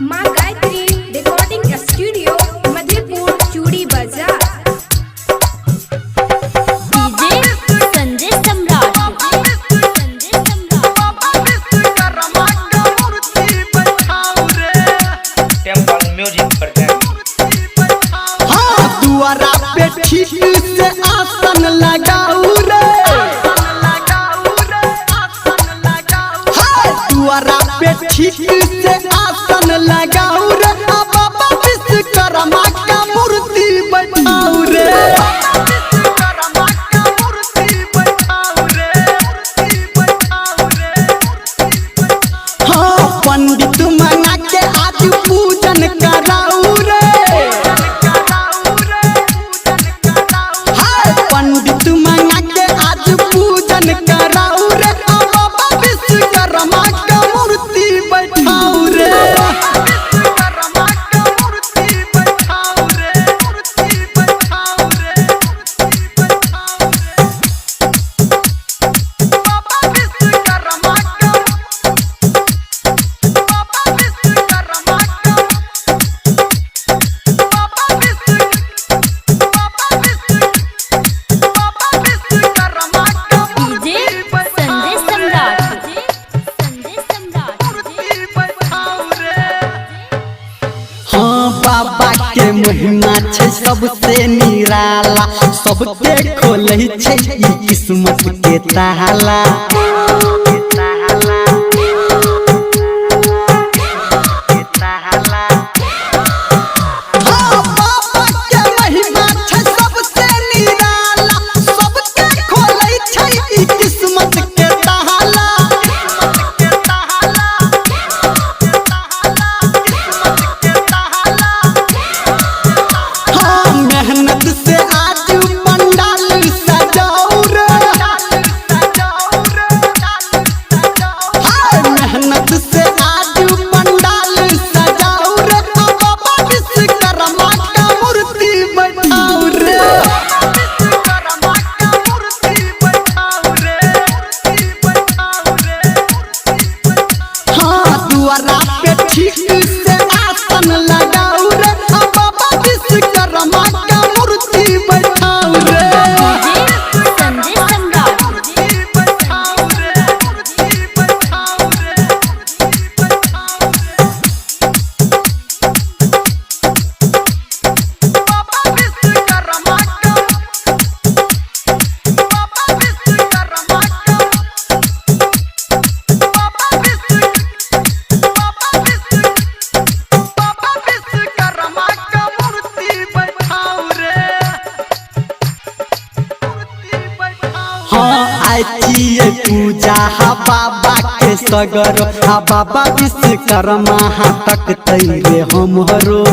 माँ Gayatri recording studio Madhepur चूड़ी बाजार। डीजे संजय सम्राट। टेम्पल म्यूजिक दुआरा पे ठीक से आसन लगाऊ रे, दुआरा पे ठीक से आसन लगाऊ रे, बाबा विश्वकर्मा का मूर्ति बैठाऊ रे। हाँ पंडित मंगा के आज पूजन कराऊ रे, पंडित मंगा के आज पूजन कराऊ रे, बाबा विश्वकर्मा का मूर्ति बैठाऊ रे। बाबा के महिमा छै सबसे निराला, सबके खोलै छै ई किस्मत के ताला। बाबा के महिमा छै सबसे निराला, सबके खोलै छै ई किस्मत के ताला। मेहनत से आज पंडाल सजाऊ रे, मेहनत से आज पंडाल सजाऊ रे, बाबा विश्वकर्मा का मूर्ति बैठाऊ रे। हाँ दुआरा पे ठीक से आसन लगाऊ रे, बाबा विश्वकर्मा का मूर्ति बैठाऊ रे। संजय सम्राट। आइए पूजा हा बाबा के सगर, हा बाबा विश्वकर्मा हा तक तैरे हमरो।